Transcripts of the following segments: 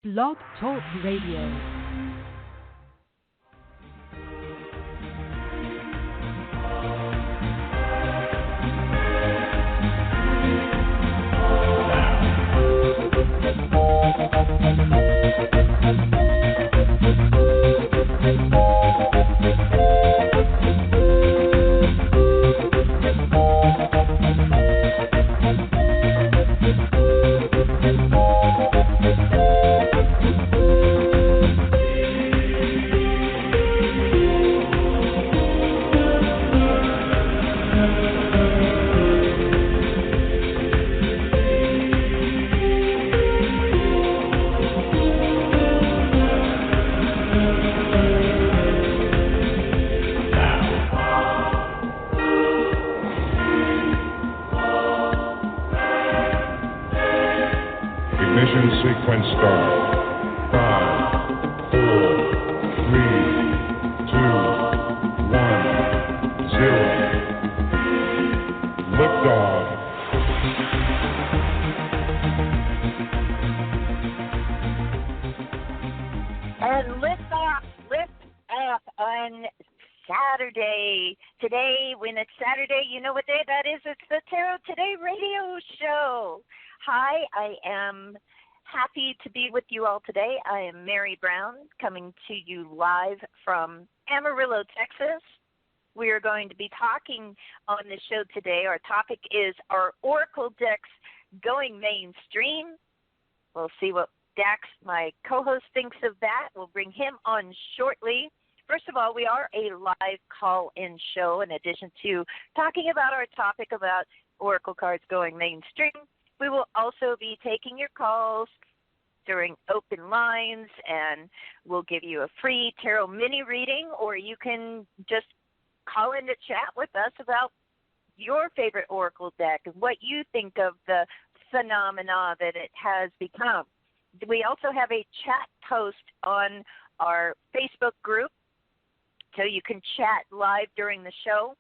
Blog Talk Radio. Sequence start. 5, 4, 3, 2, 1, 0. Liftoff. And lift off on Saturday. Today, when it's Saturday, you know what day that is? It's the Tarot Today radio show. Hi, I am happy to be with you all today. I am Mary Brown, coming to you live from Amarillo, Texas. We are going to be talking on the show today. Our topic is our Oracle decks going mainstream. We'll see what Dax, my co-host, thinks of that. We'll bring him on shortly. First of all, we are a live call-in show in addition to talking about our topic about Oracle cards going mainstream. We will also be taking your calls during open lines, and we'll give you a free tarot mini reading, or you can just call in to chat with us about your favorite Oracle deck and what you think of the phenomena that it has become. We also have a chat post on our Facebook group, so you can chat live during the show,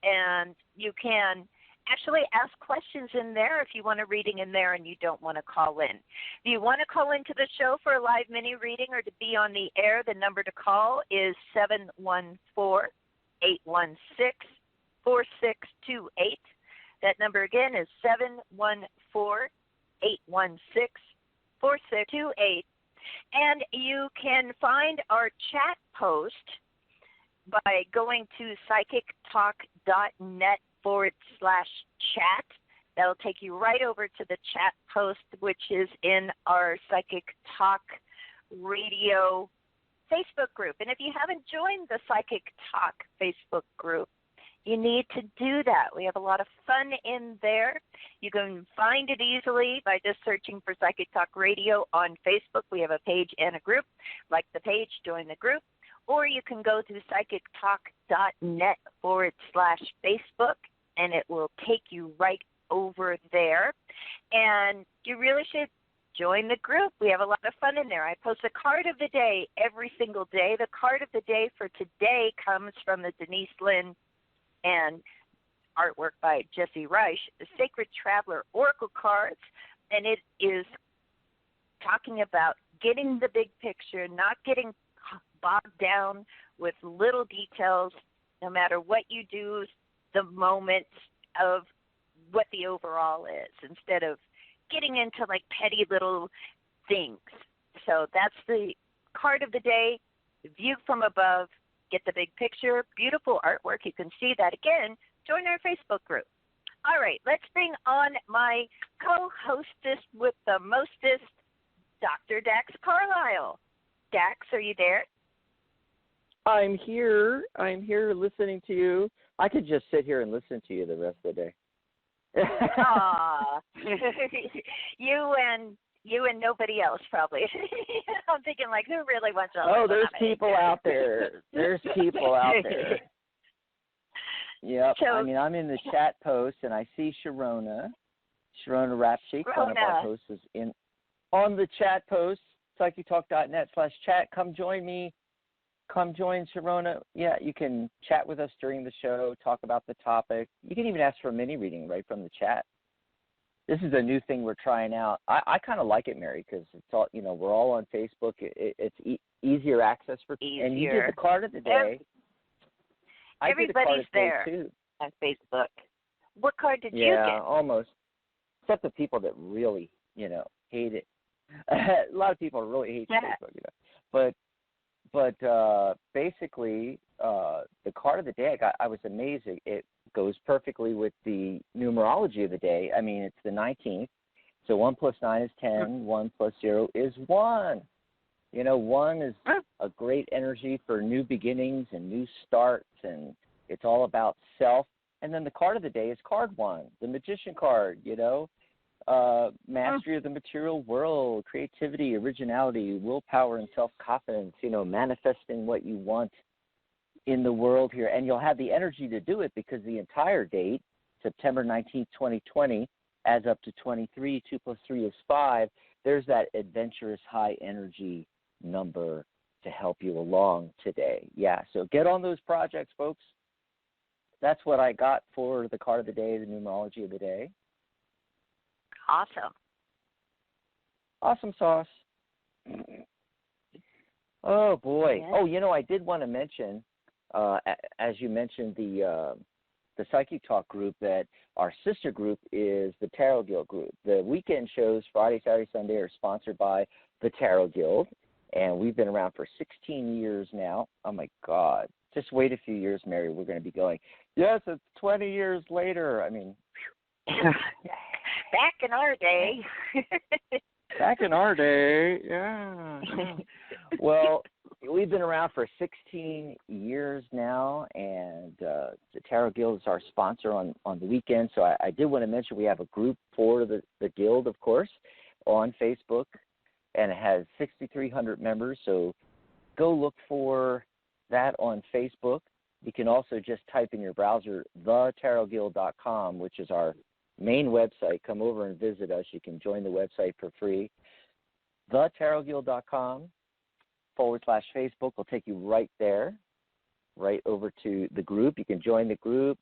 and you can actually ask questions in there if you want a reading in there and you don't want to call in. If you want to call into the show for a live mini reading or to be on the air, the number to call is 714-816-4628. That number again is 714-816-4628. And you can find our chat post by going to psychictalk.net/chat. That'll take you right over to the chat post, which is in our Psychic Talk Radio Facebook group. And if you haven't joined the Psychic Talk Facebook group, you need to do that. We have a lot of fun in there. You can find it easily by just searching for Psychic Talk Radio on Facebook. We have a page and a group. Like the page, join the group. Or you can go to psychictalk.net/Facebook, and it will take you right over there. And you really should join the group. We have a lot of fun in there. I post a card of the day every single day. The card of the day for today comes from the Denise Lynn and artwork by Jesse Reich, the Sacred Traveler Oracle cards, and it is talking about getting the big picture, not getting bogged down with little details. No matter what you do, the moment of what the overall is, instead of getting into like petty little things. So that's the card of the day. View from above, get the big picture. Beautiful artwork. You can see that again. Join our Facebook group. All right, let's bring on my co-hostess with the mostest, Dr. Dax Carlisle. Dax, are you there? I'm here listening to you. I could just sit here and listen to you the rest of the day. Aw. You and nobody else probably. I'm thinking like, who really wants to listen? There's people out there. There's people out there. Yep. So, I'm in the chat post, and I see Sharona Rapchick, one of our hosts, is on the chat post, psychictalk.net/chat. Come join me. Come join Sharona. Yeah, you can chat with us during the show, talk about the topic. You can even ask for a mini reading right from the chat. this is a new thing we're trying out. I kind of like it, Mary, because it's all, we're all on Facebook. It's easier access for easier. And you did the card of the day. Everybody's there too. on Facebook. What card did you get? Yeah, almost. Except the people that really, hate it. A lot of people really hate Facebook, But basically, the card of the day I was amazed. It goes perfectly with the numerology of the day. I mean, it's the 19th. So 1 plus 9 is 10. 1 plus 0 is 1. 1 is a great energy for new beginnings and new starts, and it's all about self. And then the card of the day is card 1, the magician card, mastery of the material world, creativity, originality, willpower, and self-confidence, manifesting what you want in the world here. And you'll have the energy to do it because the entire date, September 19th, 2020, adds up to 23. 2 plus 3 is 5. There's that adventurous high energy number to help you along today. Yeah, so get on those projects, folks. That's what I got for the card of the day, the numerology of the day. Awesome. Awesome sauce. Oh, boy. Yes. Oh, I did want to mention, as you mentioned, the Psychic Talk group, that our sister group is the Tarot Guild group. The weekend shows, Friday, Saturday, Sunday, are sponsored by the Tarot Guild, and we've been around for 16 years now. Oh, my God. Just wait a few years, Mary. We're going to be going, yes, it's 20 years later. I mean, back in our day. Back in our day, yeah. Well, we've been around for 16 years now, and the Tarot Guild is our sponsor on the weekend. So I did want to mention we have a group for the Guild, of course, on Facebook, and it has 6,300 members. So go look for that on Facebook. You can also just type in your browser thetarotguild.com, which is our main website. Come over and visit us. You can join the website for free. thetarotguild.com/Facebook will take you right there, right over to the group. You can join the group.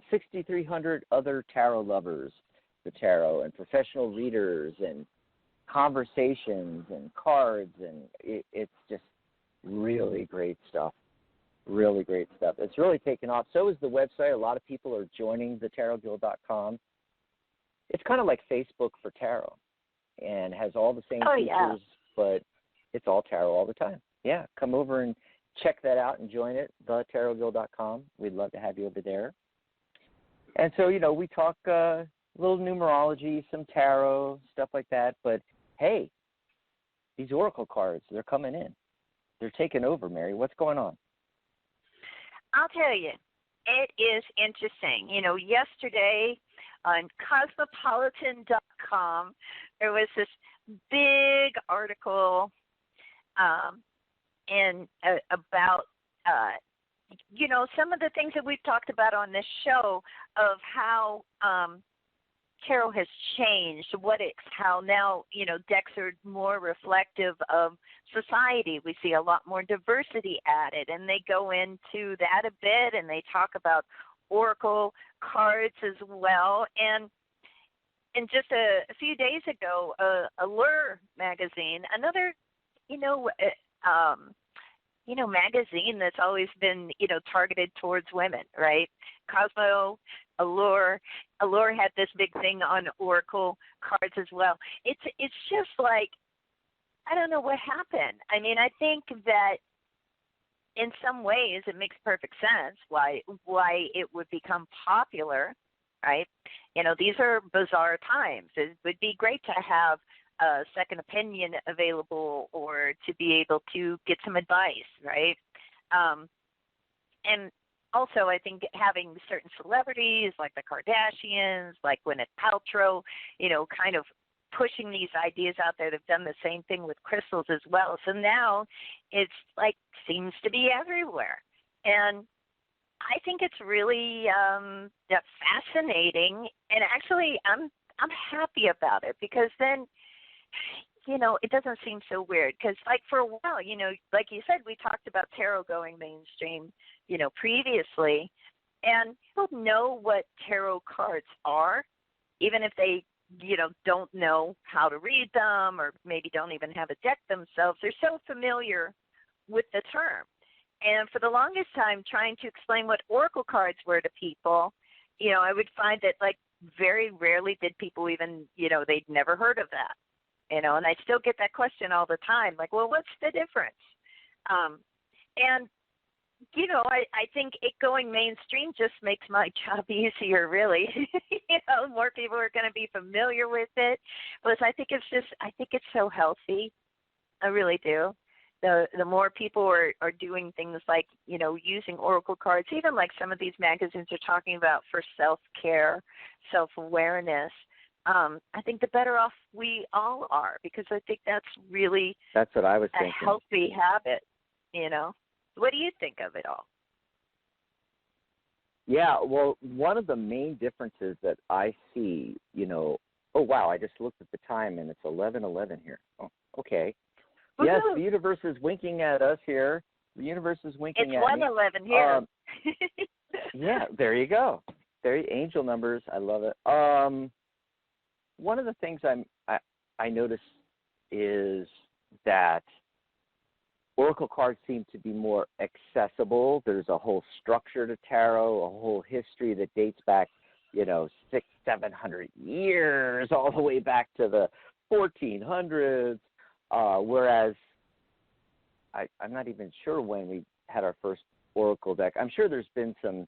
6,300 other tarot lovers, the tarot, and professional readers, and conversations, and cards, and it's just really great stuff. Really great stuff. It's really taken off. So is the website. A lot of people are joining the tarotguild.com. It's kind of like Facebook for tarot, and has all the same features, but it's all tarot all the time. Yeah, come over and check that out and join it, thetarotguild.com. We'd love to have you over there. And so, we talk a little numerology, some tarot, stuff like that. But, hey, these oracle cards, they're coming in. They're taking over, Mary. What's going on? I'll tell you, it is interesting. Yesterday on cosmopolitan.com, there was this big article about, some of the things that we've talked about on this show of how tarot has changed, how now, decks are more reflective of society. We see a lot more diversity added, and they go into that a bit, and they talk about oracle cards as well. And just a few days ago, Allure magazine, another, magazine that's always been, targeted towards women, right? Cosmo, Allure had this big thing on oracle cards as well. It's just like, I don't know what happened. I mean, I think that in some ways it makes perfect sense why it would become popular, right? These are bizarre times. It would be great to have a second opinion available, or to be able to get some advice, right? And also, I think having certain celebrities like the Kardashians, like Gwyneth Paltrow, kind of pushing these ideas out there. They've done the same thing with crystals as well. So now it's like seems to be everywhere. And I think it's really fascinating. And actually, I'm happy about it, because then, it doesn't seem so weird. Because, like, for a while, like you said, we talked about tarot going mainstream, previously. And people know what tarot cards are, even if they don't know how to read them, or maybe don't even have a deck themselves. They're so familiar with the term. And for the longest time, trying to explain what oracle cards were to people, I would find that, like, very rarely did people even, they'd never heard of that, and I still get that question all the time, like, well, what's the difference? And, I think it going mainstream just makes my job easier, really. More people are going to be familiar with it. Plus, I think it's so healthy. I really do. The more people are doing things like, using oracle cards, even like some of these magazines are talking about for self-care, self-awareness, I think the better off we all are, because I think that's what I was thinking. A healthy habit, What do you think of it all? Yeah, well, one of the main differences that I see, oh, wow, I just looked at the time and it's 11:11 here. Oh, okay. Woo-hoo. Yes, the universe is winking at us here. The universe is winking at me. It's 1:11 here. Yeah, there you go. Angel numbers. I love it. One of the things I notice is that oracle cards seem to be more accessible. There's a whole structure to tarot, a whole history that dates back, 600-700 years, all the way back to the 1400s. Whereas I'm not even sure when we had our first oracle deck. I'm sure there's been some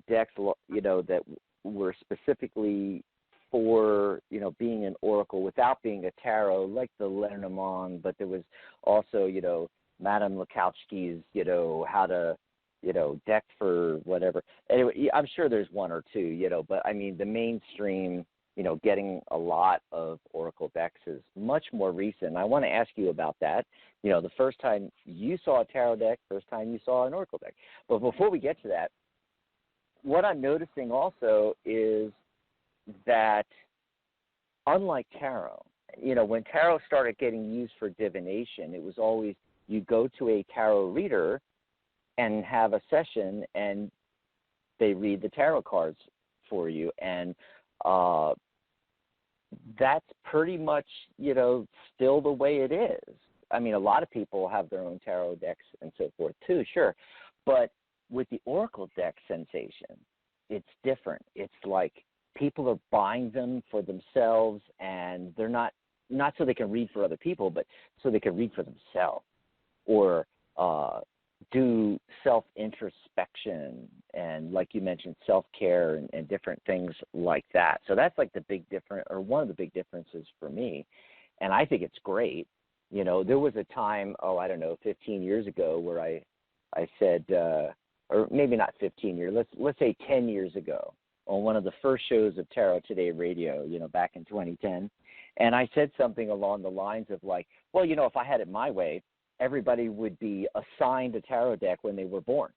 decks, that were specifically for, being an oracle without being a tarot, like the Lenormand, but there was also, Madame Lakowski's, how to, deck for whatever. Anyway, I'm sure there's one or two, but I mean, the mainstream, getting a lot of oracle decks is much more recent. I want to ask you about that. The first time you saw a tarot deck, first time you saw an oracle deck. But before we get to that, what I'm noticing also is that unlike tarot, when tarot started getting used for divination, it was always you go to a tarot reader and have a session and they read the tarot cards for you. And that's pretty much, still the way it is. I mean, a lot of people have their own tarot decks and so forth too, sure. But with the oracle deck sensation, it's different. It's like people are buying them for themselves, and they're not so they can read for other people, but so they can read for themselves, or do self-introspection and, like you mentioned, self-care and different things like that. So that's like the big difference, or one of the big differences for me, and I think it's great. There was a time, 15 years ago, where I said, or maybe not 15 years, let's say 10 years ago, on one of the first shows of Tarot Today Radio, back in 2010, and I said something along the lines of like, well, if I had it my way, everybody would be assigned a tarot deck when they were born.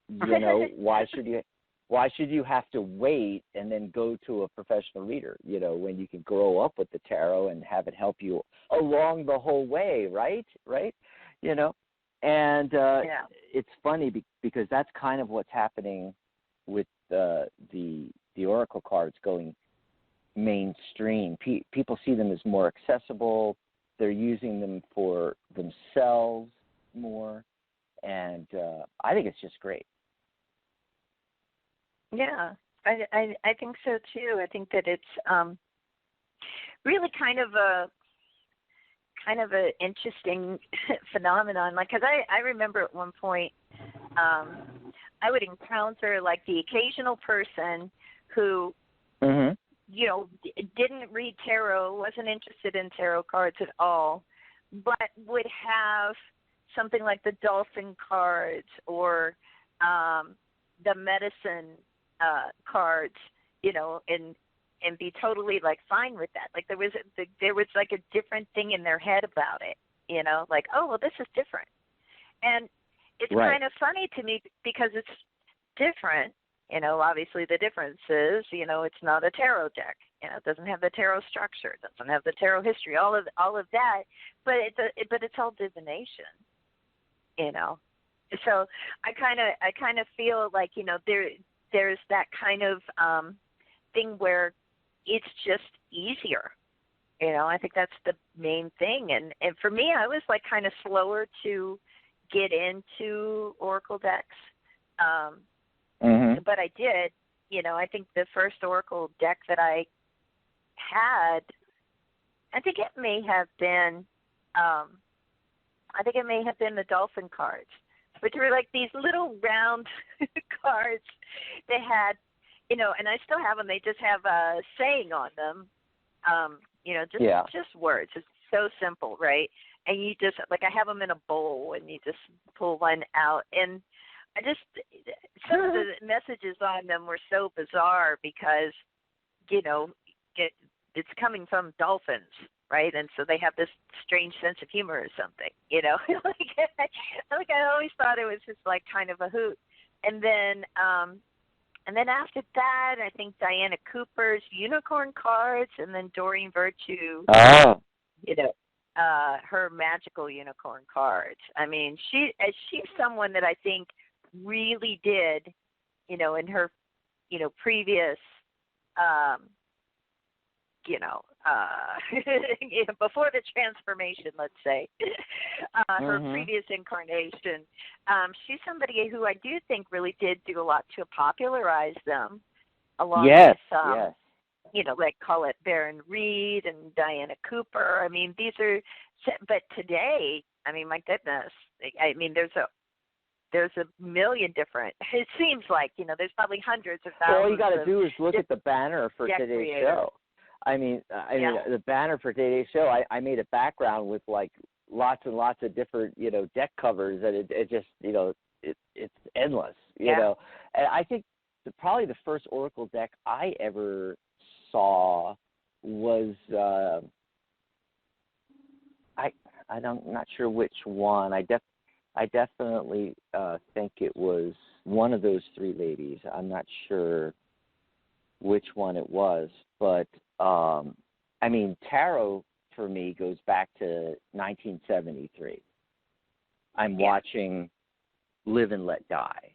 Why should you have to wait and then go to a professional reader, when you can grow up with the tarot and have it help you along the whole way, right? And it's funny because that's kind of what's happening with the oracle cards going mainstream. People see them as more accessible. They're using them for themselves more, and I think it's just great. Yeah, I think so too. I think that it's really kind of a interesting phenomenon. Like, because I remember at one point I would encounter like the occasional person who didn't read tarot, wasn't interested in tarot cards at all, but would have something like the dolphin cards or the medicine cards, and be totally like fine with that. Like there was like a different thing in their head about it, like, oh, well, this is different. And it's kind of funny to me because it's different. Obviously the difference is, it's not a tarot deck. It doesn't have the tarot structure. It doesn't have the tarot history. All of that, but it's all divination. So I kind of feel like there's that kind of thing where it's just easier. You know, I think that's the main thing. And for me, I was like kind of slower to get into Oracle decks. But I did. You know, I think the first Oracle deck that I had, I think it may have been the Dolphin cards, which were like these little round cards. They had, you know, and I still have them. They just have a saying on them. You know, just words. It's so simple, right? And you just, like, I have them in a bowl, and you just pull one out. And I just, some of the messages on them were so bizarre because, you know, it's coming from dolphins, right? And so they have this strange sense of humor or something, you know? like I always thought it was just like kind of a hoot. And then after that, I think Diana Cooper's unicorn cards, and then Doreen Virtue, you know, her magical unicorn cards. I mean, she's someone that I think really did, you know, in her, you know, previous, you know, before the transformation, let's say, her previous incarnation. She's somebody who I do think really did do a lot to popularize them, along with, you know, like call it Baron Reed and Diana Cooper. I mean, these are, but today, I mean, my goodness, I mean, there's a million different, it seems like, you know, there's probably hundreds of thousands. All you got to do is look at the banner for today's show. I mean, the banner for today's show, I made a background with like lots and lots of different, you know, deck covers, and it just, you know, it's endless, you know. And I think probably the first Oracle deck I ever saw was I'm not sure which one. I definitely think it was one of those three ladies. I'm not sure which one it was, but I mean, tarot for me goes back to 1973. I'm watching Live and Let Die,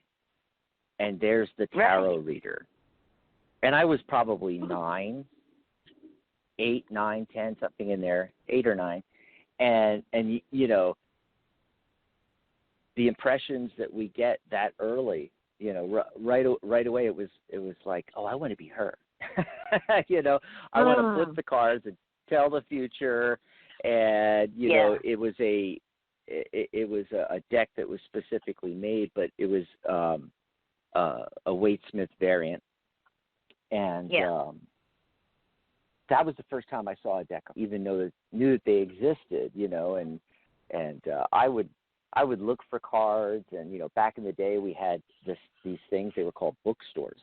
and there's the tarot reader. And I was probably 8, 9, 10, something in there, 8 or 9. And you know, the impressions that we get that early, you know, right away, it was like, oh, I want to be her. You know, I want to flip the cards and tell the future. And you know, it was a deck that was specifically made, but it was a Wade Smith variant. And that was the first time I saw a deck, even though knew that they existed, you know, and I would look for cards, and you know, back in the day we had these things, they were called bookstores.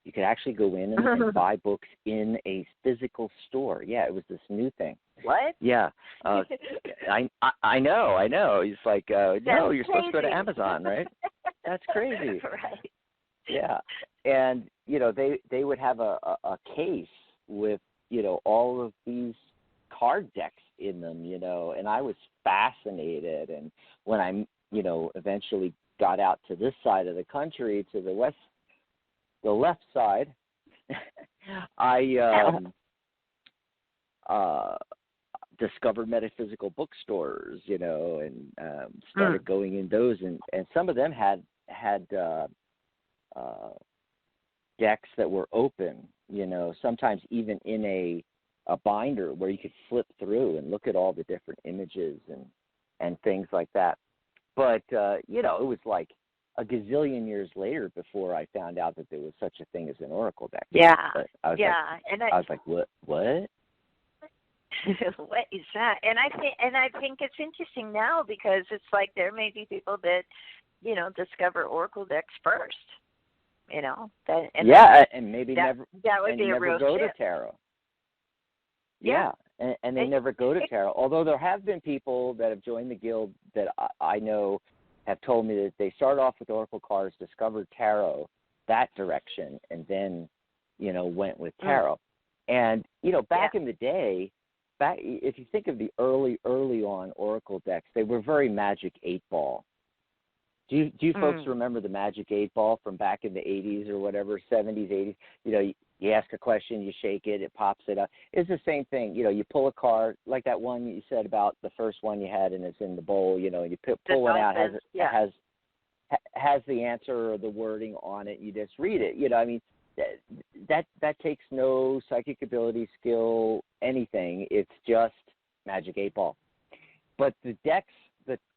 You could actually go in and buy books in a physical store. Yeah, it was this new thing. What? Yeah, I know. It's like no, you're supposed to go to Amazon, right? That's crazy. Right. Yeah, and you know, they would have a case with, you know, all of these card decks in them, you know, and I was fascinated. And when I, you know, eventually got out to this side of the country, to the left side, I discovered metaphysical bookstores, you know, and started going in those, and some of them had decks that were open, you know, sometimes even in a binder where you could flip through and look at all the different images and things like that. But, you know, it was like a gazillion years later before I found out that there was such a thing as an Oracle deck. Yeah. But I was like, what? What is that? And I think it's interesting now because it's like there may be people that, you know, discover Oracle decks first. You know, and maybe that would be a real go shift. to tarot. Yeah, and they never go to tarot. Although there have been people that have joined the guild that I know have told me that they started off with Oracle cards, discovered tarot, that direction, and then, you know, went with tarot. And you know, back in the day, if you think of the early on Oracle decks, they were very Magic 8-ball. Do you folks remember the Magic 8-ball from back in the 80s or whatever, 70s, 80s? You know, You ask a question, you shake it, it pops it up. It's the same thing. You pull a card, like that one you said about the first one you had and it's in the bowl, and you pull it out, has the answer or the wording on it. You just read it. That takes no psychic ability, skill, anything. It's just Magic 8 Ball. But the decks,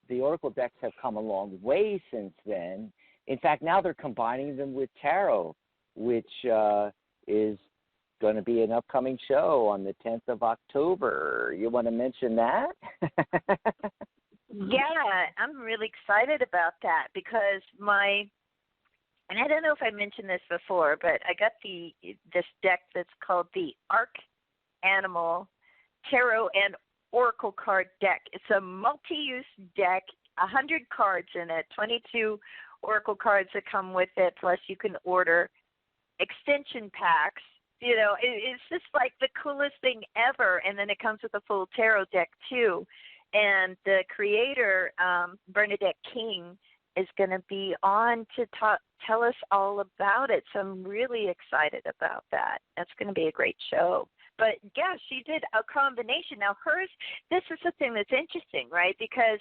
the Oracle decks have come a long way since then. In fact, now they're combining them with tarot, which is going to be an upcoming show on the 10th of October. You want to mention that? Yeah, I'm really excited about that because and I don't know if I mentioned this before, but I got this deck that's called the Arc Animal Tarot and Oracle card deck. It's a multi-use deck, 100 cards in it, 22 Oracle cards that come with it, plus you can order extension packs. It's just like the coolest thing ever, and then it comes with a full tarot deck too. And the creator, Bernadette King, is going to be on to tell us all about it. So I'm really excited about that. That's going to be a great show. But, yeah, she did a combination. Now, this is the thing that's interesting, right? Because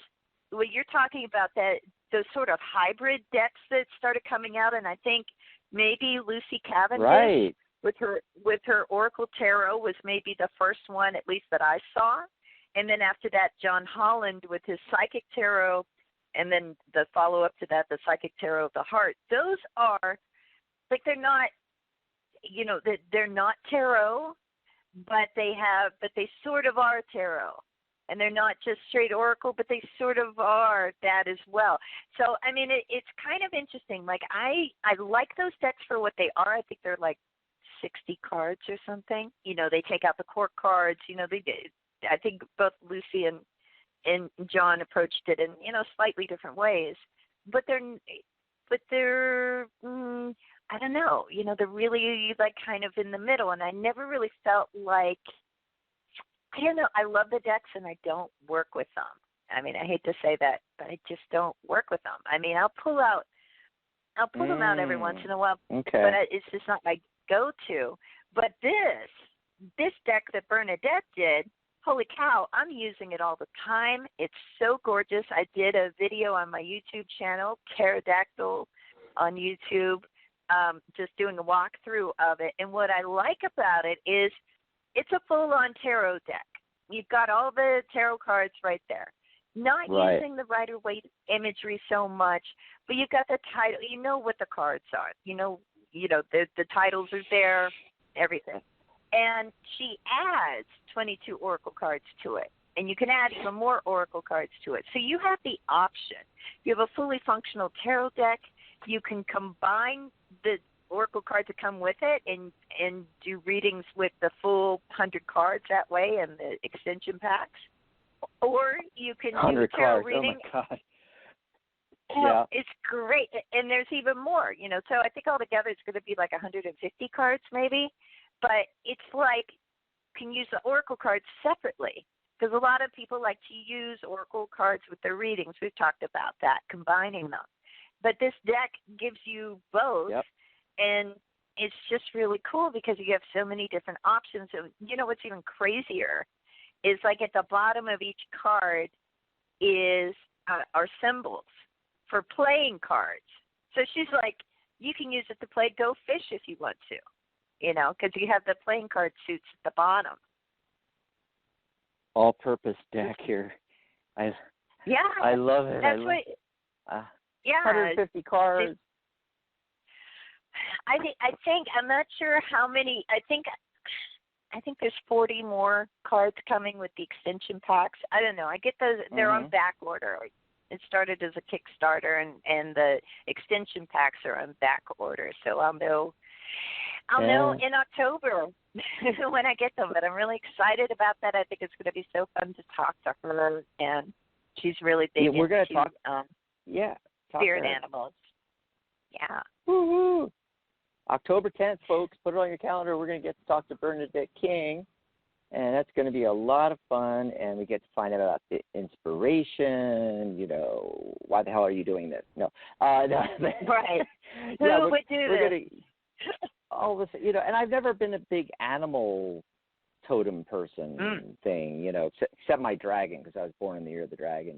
when you're talking about those sort of hybrid decks that started coming out, and I think maybe Lucy Cavendish with her Oracle Tarot was maybe the first one, at least that I saw. And then after that, John Holland with his Psychic Tarot, and then the follow-up to that, the Psychic Tarot of the Heart. Those are, they're not, they're not tarot, but they sort of are tarot. And they're not just straight Oracle, but they sort of are that as well. So, I mean, it's kind of interesting. Like, I like those decks for what they are. I think they're like 60 cards or something. They take out the court cards. I think both Lucy and John approached it in, slightly different ways. But they're I don't know. They're really like kind of in the middle. And I never really felt like, I don't know. I love the decks and I don't work with them. I mean, I hate to say that, but I just don't work with them. I mean, I'll pull them out every once in a while, but it's just not my go-to. But this deck that Bernadette did, holy cow, I'm using it all the time. It's so gorgeous. I did a video on my YouTube channel, Pterodactyl on YouTube, just doing a walkthrough of it. And what I like about it is it's a full-on tarot deck. You've got all the tarot cards right there. Not using the Rider-Waite imagery so much, but you've got the title. You know what the cards are. The titles are there, everything. And she adds 22 Oracle cards to it. And you can add even more Oracle cards to it. So you have the option. You have a fully functional tarot deck. You can combine the Oracle cards that come with it and do readings with the full 100 cards that way and the extension packs. Or you can do tarot reading. Oh, my God. Yeah. It's great. And there's even more, So I think altogether it's going to be like 150 cards maybe. But it's like you can use the Oracle cards separately because a lot of people like to use Oracle cards with their readings. We've talked about that, combining them. But this deck gives you both, and it's just really cool because you have so many different options. And what's even crazier is like at the bottom of each card are symbols for playing cards. So she's like, you can use it to play Go Fish if you want to. Because you have the playing card suits at the bottom. All-purpose deck here. I love it. That's 150 cards. I think I'm not sure how many. I think there's 40 more cards coming with the extension packs. I don't know. I get those. They're on back order. It started as a Kickstarter, and the extension packs are on back order. So I'll know in October when I get them, but I'm really excited about that. I think it's going to be so fun to talk to her, and she's really big we're going into to talk, spirit animals. Yeah. Woo-hoo. October 10th, folks, put it on your calendar. We're going to get to talk to Bernadette King, and that's going to be a lot of fun, and we get to find out about the inspiration, why the hell are you doing this? No. Right. Who would do this? all of a sudden, and I've never been a big animal totem person thing, except my dragon, because I was born in the year of the dragon,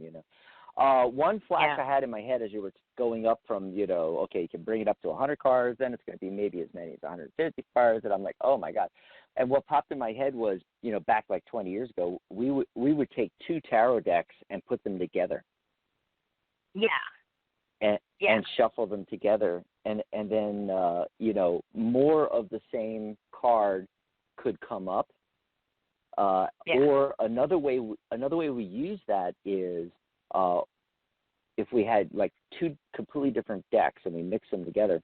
One flash I had in my head as you were going up from, okay, you can bring it up to 100 cars, then it's going to be maybe as many as 150 cars, and I'm like, oh my God. And what popped in my head was, back like 20 years ago, we would take 2 tarot decks and put them together. Yeah. And shuffle them together, and then more of the same card could come up. Or another way we use that is if we had like 2 completely different decks and we mix them together,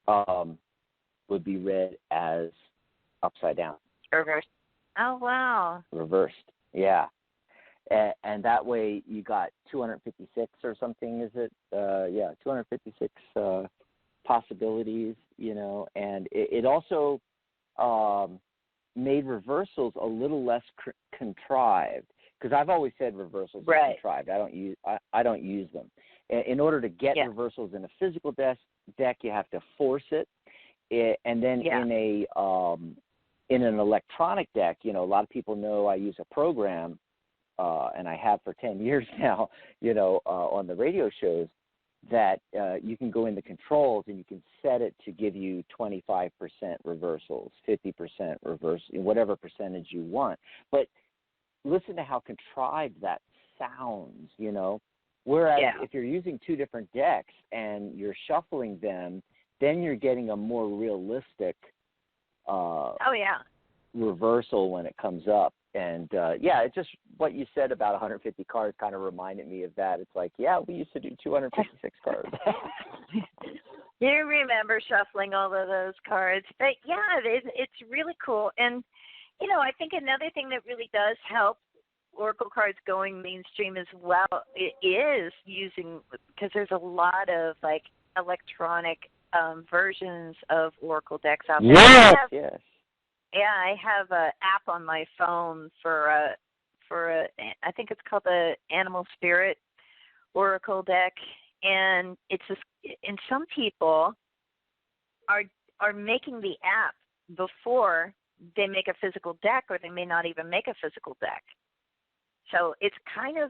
would be read as upside down. Reversed. Oh wow. Reversed. Yeah. And that way you got 256 or something, is it? 256 possibilities, and it also made reversals a little less contrived, because I've always said reversals are contrived. I don't use them. In order to get reversals in a physical deck, you have to force it, and then in an electronic deck, a lot of people know I use a program. And I have for 10 years now, on the radio shows, that you can go in the controls and you can set it to give you 25% reversals, 50% reverse, whatever percentage you want. But listen to how contrived that sounds, Whereas if you're using 2 different decks and you're shuffling them, then you're getting a more realistic reversal when it comes up. And, it's just what you said about 150 cards kind of reminded me of that. It's like, we used to do 256 cards. You remember shuffling all of those cards. But, it's really cool. And, I think another thing that really does help Oracle cards going mainstream as well is using, because there's a lot of, like, electronic versions of Oracle decks out there. Yes. Yeah, I have an app on my phone for I think it's called the Animal Spirit Oracle deck, and and some people are making the app before they make a physical deck, or they may not even make a physical deck. So it's kind of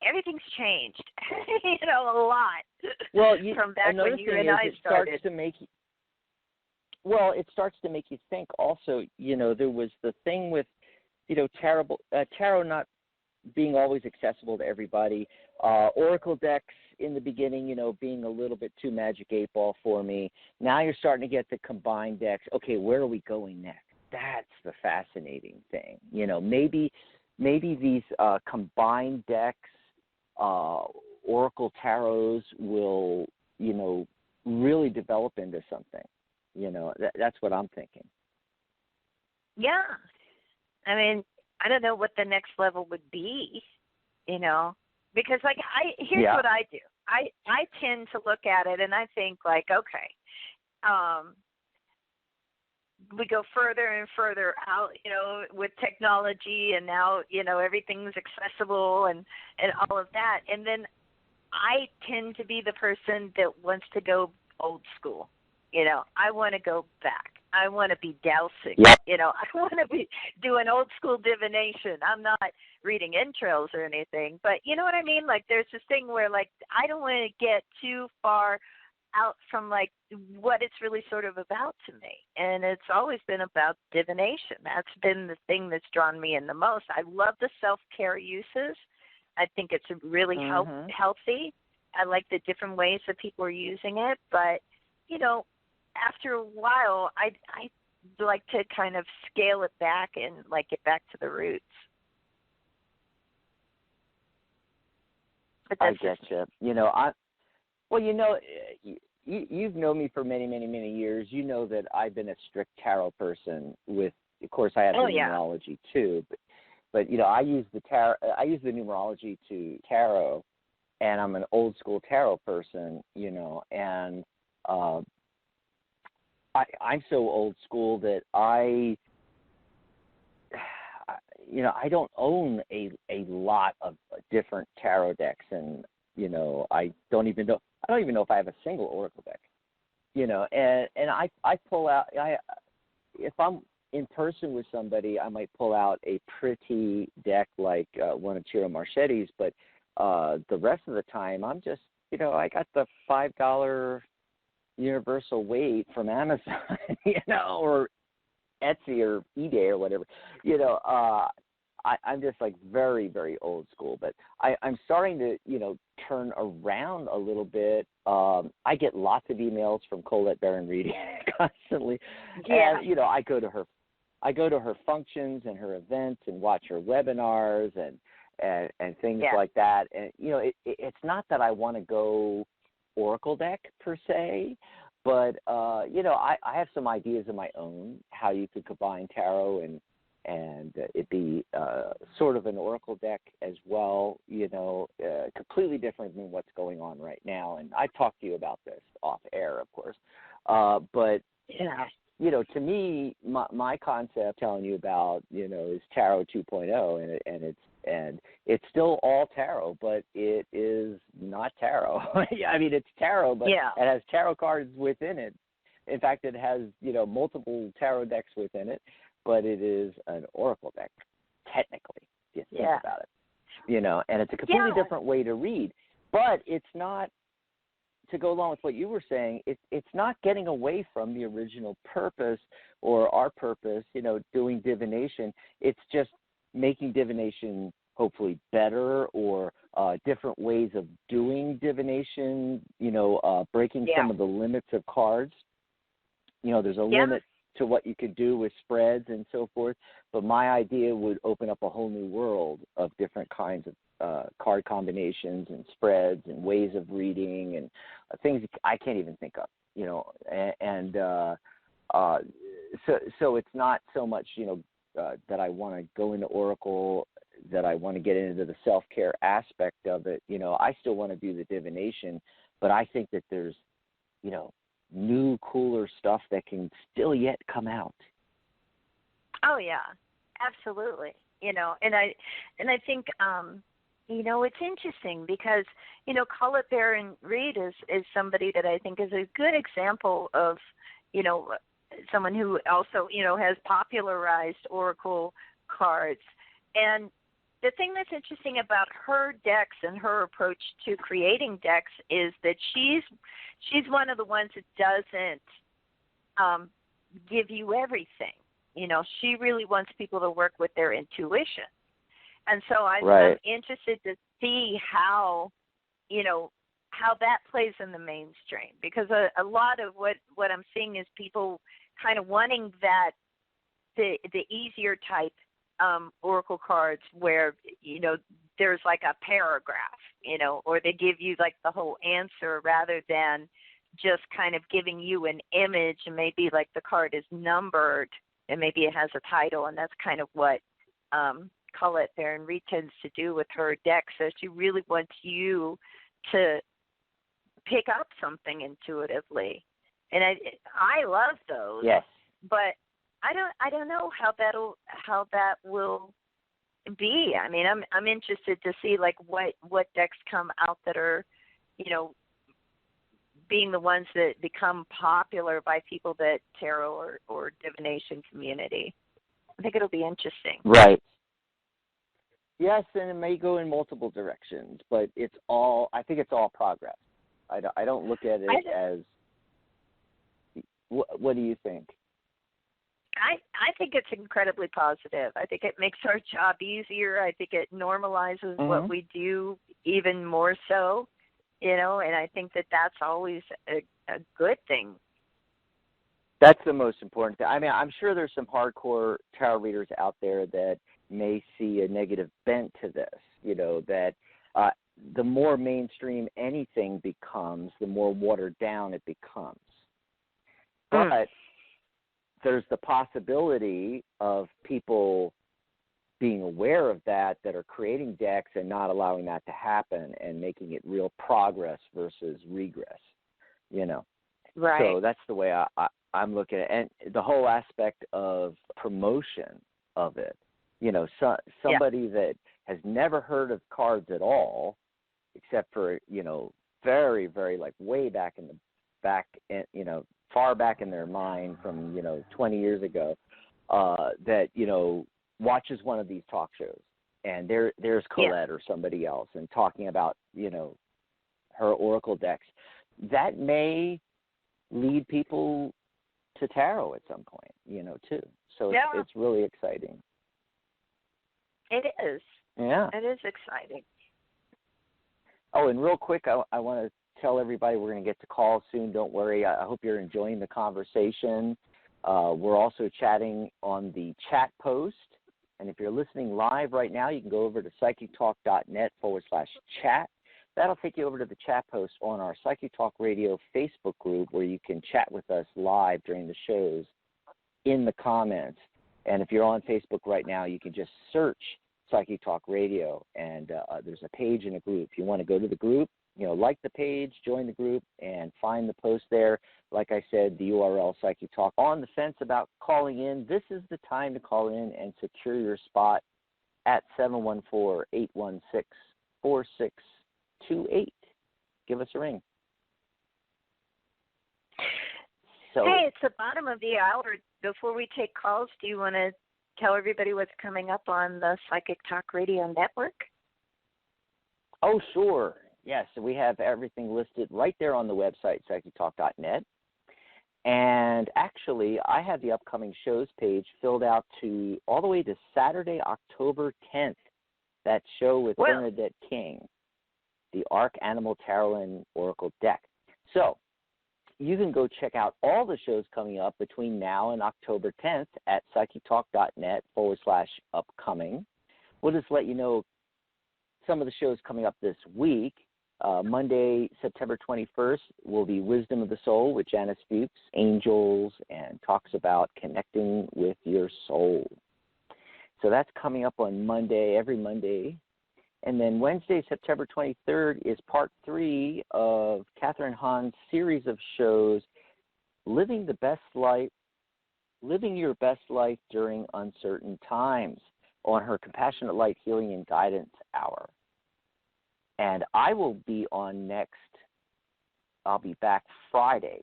everything's changed, a lot. Well, from back when you and I started. It starts to make you think also, there was the thing with, tarot not being always accessible to everybody. Oracle decks in the beginning, being a little bit too Magic 8-Ball for me. Now you're starting to get the combined decks. Okay, where are we going next? That's the fascinating thing. Maybe these combined decks, Oracle tarots will, really develop into something. That's what I'm thinking. Yeah. I mean, I don't know what the next level would be, because here's what I do. I tend to look at it and I think like, okay, we go further and further out, with technology, and now, everything's accessible and all of that. And then I tend to be the person that wants to go old school. I want to go back. I want to be dowsing. Yep. I want to be doing old school divination. I'm not reading entrails or anything, but you know what I mean? Like, there's this thing where, like, I don't want to get too far out from, like, what it's really sort of about to me. And it's always been about divination. That's been the thing that's drawn me in the most. I love the self-care uses. I think it's really healthy. I like the different ways that people are using it, but, after a while, I like to kind of scale it back and, like, get back to the roots. But I get you. You've known me for many, many, many years. You know that I've been a strict tarot person. With, of course, I have the numerology too. But I use the numerology to tarot, and I'm an old school tarot person. And I'm so old school that I don't own a lot of different tarot decks, and I don't even know if I have a single Oracle deck. and I pull out. If I'm in person with somebody, I might pull out a pretty deck like one of Ciro Marchetti's, but the rest of the time, I'm just, I got the $5 universal weight from Amazon, or Etsy or eBay or whatever. I'm just like very, very old school, but I'm starting to, turn around a little bit. I get lots of emails from Colette Baron Reed constantly. Yeah. And, I go to her functions and her events and watch her webinars and things like that. And, it's not that I want to go Oracle deck per se, but, I have some ideas of my own how you could combine tarot and it be sort of an Oracle deck as well, completely different than what's going on right now. And I've talked to you about this off air, of course. But, to me, my concept telling you about, is Tarot 2.0, and it's still all tarot, but it is not tarot. I mean, it's tarot, but it has tarot cards within it. In fact, it has, multiple tarot decks within it, but it is an Oracle deck, technically, if you think about it. And it's a completely different way to read. But it's not, to go along with what you were saying, it's not getting away from the original purpose or our purpose, doing divination. It's just making divination hopefully better or different ways of doing divination, breaking some of the limits of cards. There's a limit to what you could do with spreads and so forth, but my idea would open up a whole new world of different kinds of card combinations and spreads and ways of reading and things I can't even think of, so it's not so much, that I want to go into Oracle, that I want to get into the self-care aspect of it. I still want to do the divination, but I think that there's, new, cooler stuff that can still yet come out. Oh yeah, absolutely. And I think it's interesting because Colette Baron Reed is somebody that I think is a good example of someone who also has popularized Oracle cards. And the thing that's interesting about her decks and her approach to creating decks is that she's one of the ones that doesn't give you everything. She really wants people to work with their intuition. And so I'm interested to see how that plays in the mainstream, because a lot of what I'm seeing is people kind of wanting that the easier type Oracle cards where, there's like a paragraph, or they give you like the whole answer rather than just kind of giving you an image, and maybe like the card is numbered and maybe it has a title, and that's kind of what Colette Baron Reed tends to do with her deck. So she really wants you to pick up something intuitively. And I love those. Yes. But I don't know how that will be. I mean, I'm interested to see like what decks come out that are, being the ones that become popular by people that tarot or divination community. I think it'll be interesting. Right. Yes, and it may go in multiple directions, but I think it's all progress. I don't look at it as, what do you think? I think it's incredibly positive. I think it makes our job easier. I think it normalizes what we do even more so, and I think that that's always a good thing. That's the most important thing. I mean, I'm sure there's some hardcore tarot readers out there that may see a negative bent to this, that the more mainstream anything becomes, the more watered down it becomes. But there's the possibility of people being aware of that are creating decks and not allowing that to happen and making it real progress versus regress, Right. So that's the way I'm looking at it. And the whole aspect of promotion of it, somebody that has never heard of cards at all, except for, very, very like way back in the back, far back in their mind from 20 years ago, that watches one of these talk shows, and there's Colette or somebody else, and talking about her oracle decks. That may lead people to tarot at some point, too. So it's really exciting. It is. Yeah. It is exciting. Oh, and real quick, I want to tell everybody we're going to get to call soon. Don't worry. I hope you're enjoying the conversation. We're also chatting on the chat post. And if you're listening live right now, you can go over to psychictalk.net/chat. That'll take you over to the chat post on our Psychic Talk Radio Facebook group, where you can chat with us live during the shows in the comments. And if you're on Facebook right now, you can just search Psychic Talk Radio, and there's a page in a group. If you want to go to the group, like the page, join the group, and find the post there. Like I said, the URL, Psychic Talk. On the fence about calling in, this is the time to call in and secure your spot at 714-816-4628. Give us a ring. Hey, it's the bottom of the hour. Before we take calls, do you want to tell everybody what's coming up on the Psychic Talk Radio Network? Oh, sure. Yes, we have everything listed right there on the website, psychictalk.net. And actually, I have the upcoming shows page filled out to all the way to Saturday, October 10th. That show with Bernadette King, the Arc Animal Tarot and Oracle deck. So you can go check out all the shows coming up between now and October 10th at psychictalk.net/upcoming. We'll just let you know some of the shows coming up this week. Monday, September 21st, will be Wisdom of the Soul with Janice Fuchs, Angels, and talks about connecting with your soul. So that's coming up on Monday, every Monday. And then Wednesday, September 23rd, is part 3 of Catherine Hahn's series of shows, Living Your Best Life During Uncertain Times, on her Compassionate Light Healing and Guidance Hour. And I will be on next. I'll be back Friday,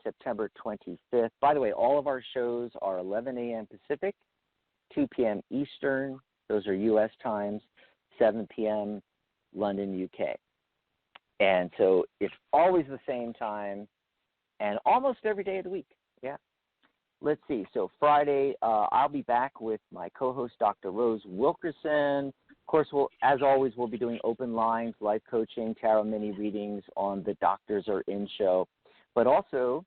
September 25th. By the way, all of our shows are 11 a.m. Pacific, 2 p.m. Eastern. Those are U.S. times, 7 p.m. London, UK. And so it's always the same time and almost every day of the week. Yeah. Let's see. So Friday, I'll be back with my co-host, Dr. Rose Wilkerson. Of course, as always, we'll be doing open lines, life coaching, tarot mini readings on the Doctors Are In show. But also,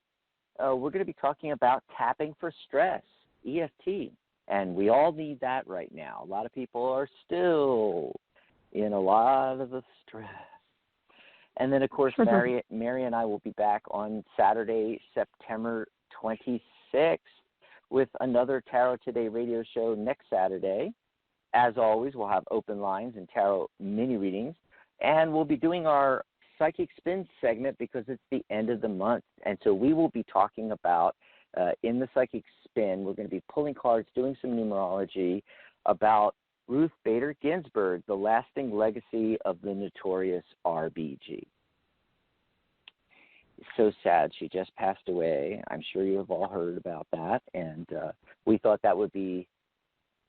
we're going to be talking about tapping for stress, EFT. And we all need that right now. A lot of people are still in a lot of the stress. And then, of course, Mary and I will be back on Saturday, September 26th with another Tarot Today radio show next Saturday. As always, we'll have open lines and tarot mini readings. And we'll be doing our Psychic Spin segment because it's the end of the month. And so we will be talking about, in the Psychic Spin, we're going to be pulling cards, doing some numerology about Ruth Bader Ginsburg, the lasting legacy of the notorious RBG. It's so sad. She just passed away. I'm sure you have all heard about that. And we thought that would be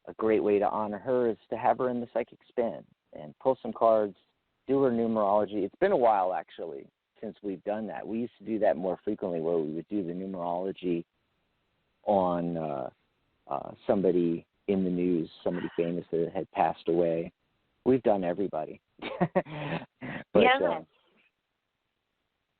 a great way to honor her, is to have her in the Psychic Spin and pull some cards, do her numerology. It's been a while, actually, since we've done that. We used to do that more frequently, where we would do the numerology on somebody in the news, somebody famous that had passed away. We've done everybody. But,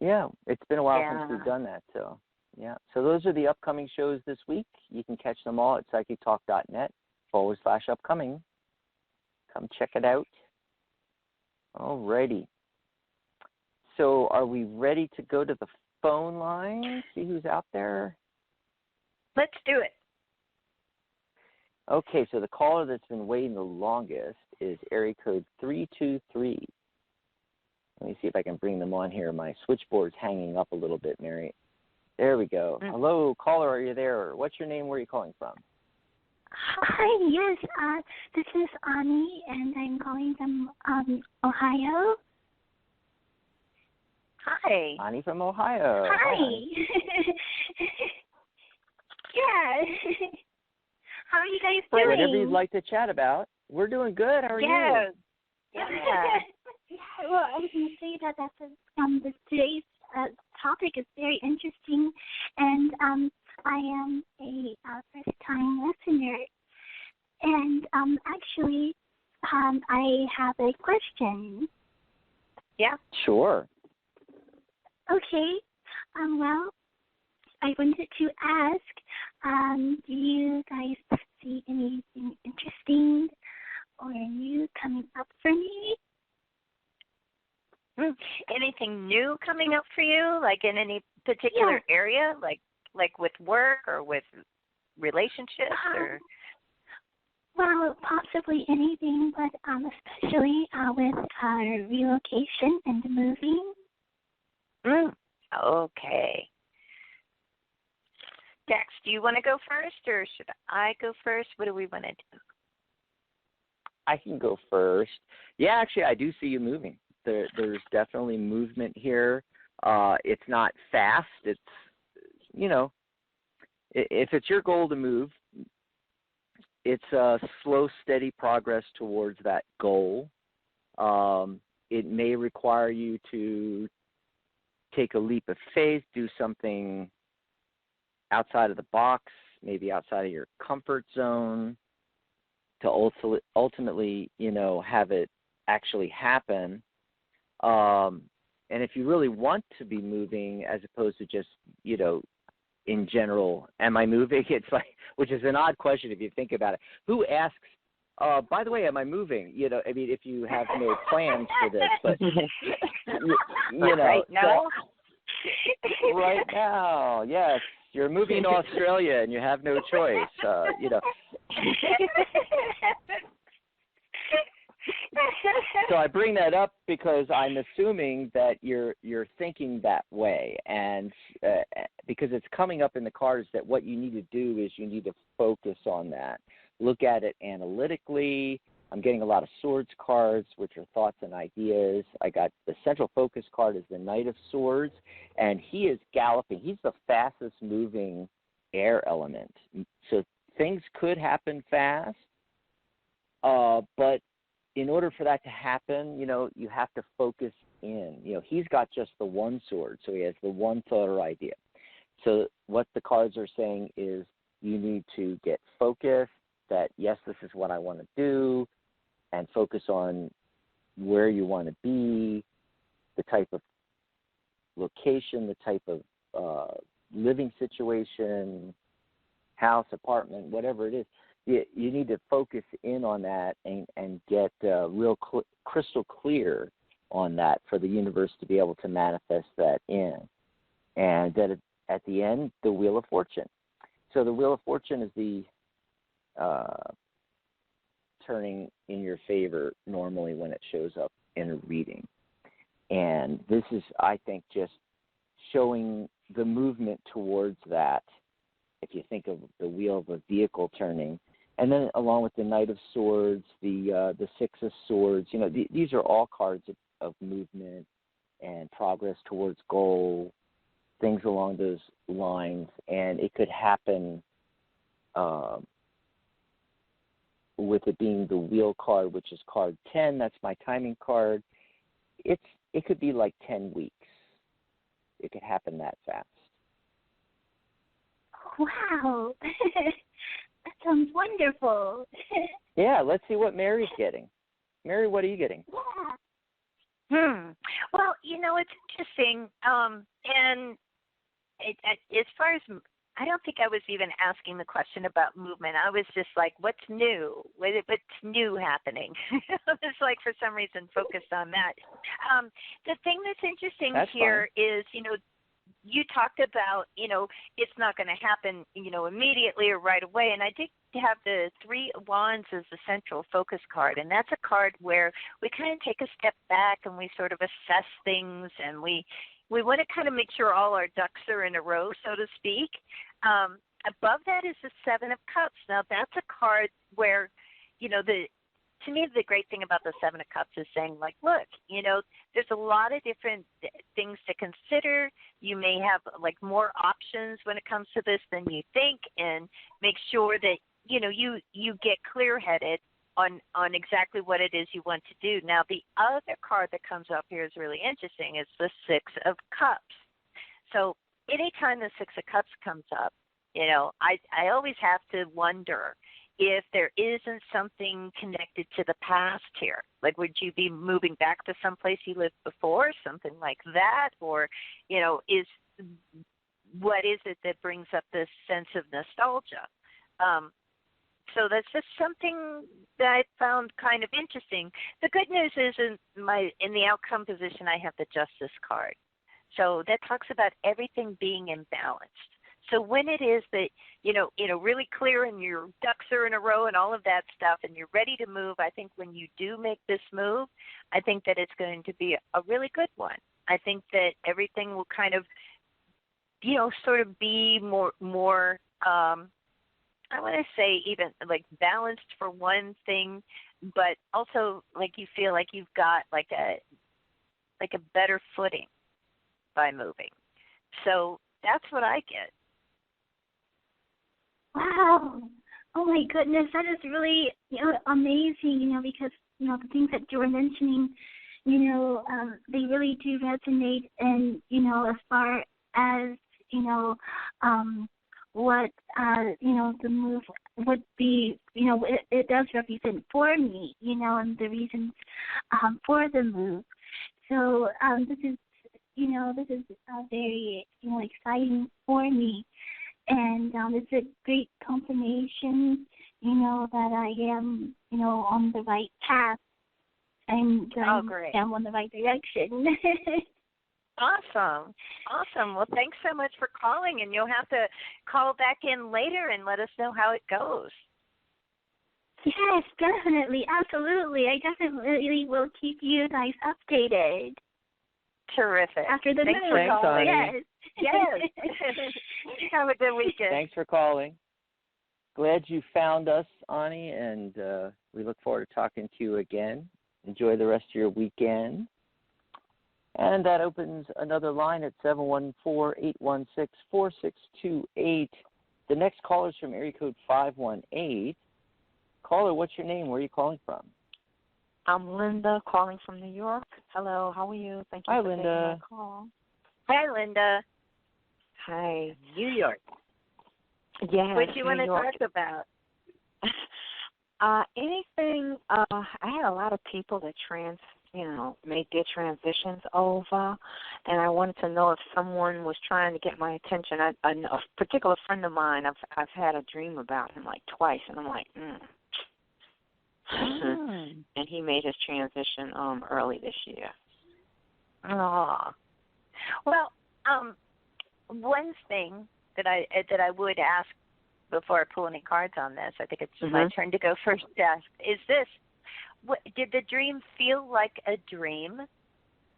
yeah, it's been a while since we've done that. So, yeah. So those are the upcoming shows this week. You can catch them all at psychictalk.net/upcoming. Come check it out. All righty. So are we ready to go to the phone line, see who's out there? Let's do it. Okay, so the caller that's been waiting the longest is area code 323. Let me see if I can bring them on here. My switchboard's hanging up a little bit, Mary. There we go. Hello, caller, are you there? What's your name? Where are you calling from? Hi, yes, this is Ani, and I'm calling from Ohio. Hi. Ani from Ohio. Hi. Yeah. How are you guys doing? Whatever you'd like to chat about. We're doing good. How are you? Yeah. Well, I was going to say that today's topic is very interesting, and I am a first-time listener, and actually, I have a question. Yeah. Sure. Okay. Well, I wanted to ask, do you guys see anything interesting or new coming up for me? Anything new coming up for you, like in any particular area, like with work or with relationships or? Well, possibly anything, but especially with relocation and moving. Okay. Dex, do you want to go first, or should I go first? What do we want to do? I can go first. Yeah, actually, I do see you moving. There's definitely movement here. It's not fast. It's, if it's your goal to move, it's a slow, steady progress towards that goal. It may require you to take a leap of faith, do something outside of the box, maybe outside of your comfort zone, to ultimately, have it actually happen. And if you really want to be moving, as opposed to just, in general, am I moving? It's like, which is an odd question if you think about it. Who asks, by the way, am I moving? If you have no plans for this, but, right now? Right now, yes. You're moving to Australia and you have no choice, So I bring that up because I'm assuming that you're thinking that way, and because it's coming up in the cards that what you need to do is you need to focus on that. Look at it analytically. I'm getting a lot of swords cards, which are thoughts and ideas. I got the central focus card is the Knight of Swords, and he is galloping. He's the fastest moving air element. So things could happen fast, but in order for that to happen, you have to focus in. He's got just the one sword, so he has the one thought or idea. So what the cards are saying is you need to get focused, that, yes, this is what I want to do, and focus on where you want to be, the type of location, the type of living situation, house, apartment, whatever it is. You need to focus in on that and get real crystal clear on that for the universe to be able to manifest that in. And that at the end, the Wheel of Fortune. So the Wheel of Fortune is the turning in your favor normally when it shows up in a reading. And this is, I think, just showing the movement towards that. If you think of the wheel of a vehicle turning, and then along with the Knight of Swords, the Six of Swords, these are all cards of movement and progress towards goal, things along those lines. And it could happen with it being the wheel card, which is card 10. That's my timing card. It could be like 10 weeks. It could happen that fast. Wow. That sounds wonderful. Yeah, let's see what Mary's getting. Mary, what are you getting? Yeah. Well, it's interesting. And as far as, I don't think I was even asking the question about movement. I was just like, what's new? What's new happening? I was like, for some reason, focused on that. The thing that's interesting here is, you talked about, it's not going to happen, immediately or right away. And I did have the Three of Wands as the central focus card. And that's a card where we kind of take a step back and we sort of assess things, and we want to kind of make sure all our ducks are in a row, so to speak. Above that is the Seven of Cups. Now, that's a card where, to me, the great thing about the Seven of Cups is saying, like, look, there's a lot of different things to consider. You may have, like, more options when it comes to this than you think, and make sure that, you get clear-headed on exactly what it is you want to do. Now, the other card that comes up here is really interesting. It's the Six of Cups. So anytime the Six of Cups comes up, I always have to wonder if there isn't something connected to the past here. Like, would you be moving back to someplace you lived before, something like that? Or, what is it that brings up this sense of nostalgia? So that's just something that I found kind of interesting. The good news is in the outcome position, I have the Justice card. So that talks about everything being imbalanced. So when it is that, really clear and your ducks are in a row and all of that stuff and you're ready to move, I think when you do make this move, I think that it's going to be a really good one. I think that everything will kind of, sort of be more I want to say even like balanced for one thing, but also like you feel like you've got like a better footing by moving. So that's what I get. Wow. Oh my goodness, that is really amazing, because the things that you were mentioning, they really do resonate, and as far as what the move would be, it does represent for me, and the reasons for the move. So this is very exciting for me. And it's a great confirmation, that I am, on the right path and am on the right direction. Awesome. Well, thanks so much for calling, and you'll have to call back in later and let us know how it goes. Yes, definitely. Absolutely. I definitely will keep you guys updated. Terrific. After the Thanks move. for calling. Honey. Yes. Have a good weekend. Thanks for calling. Glad you found us, Ani, and we look forward to talking to you again. Enjoy the rest of your weekend. And that opens another line at 714-816-4628. The next caller is from area code 518. Caller, what's your name? Where are you calling from? I'm Linda, calling from New York. Hello, how are you? Thank you for taking my call. Hi, Linda. Hi. New York. Yes, what do you want to York. talk about? Anything, I had a lot of people that made their transitions over, and I wanted to know if someone was trying to get my attention. A particular friend of mine, I've had a dream about him like twice, and I'm like, And he made his transition early this year. Oh. Well, one thing that I would ask before I pull any cards on this, I think it's my turn to go first, is this. Did the dream feel like a dream,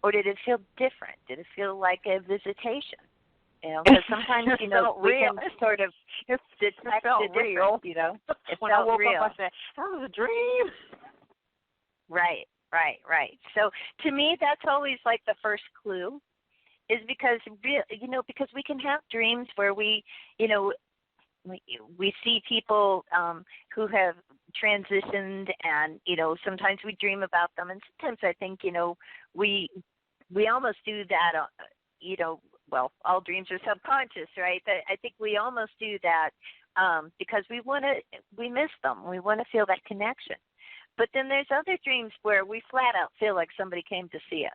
or did it feel different? Did it feel like a visitation? Because sometimes, we can sort of detect the difference, It when I woke real. up, I said, that was a dream. Right. So to me, that's always like the first clue, is because we can have dreams where we see people who have transitioned, and sometimes we dream about them, and sometimes I think we almost do that. Well, all dreams are subconscious, right? But I think we almost do that because we miss them. We want to feel that connection. But then there's other dreams where we flat out feel like somebody came to see us,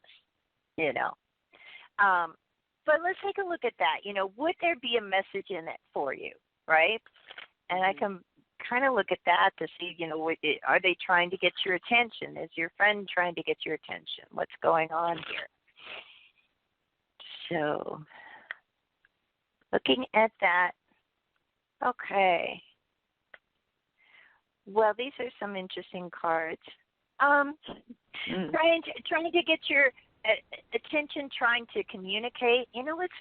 But let's take a look at that. Would there be a message in it for you, right? And I can kind of look at that to see, are they trying to get your attention? Is your friend trying to get your attention? What's going on here? So, looking at that, okay. Well, these are some interesting cards. Trying to get your attention, trying to communicate. It's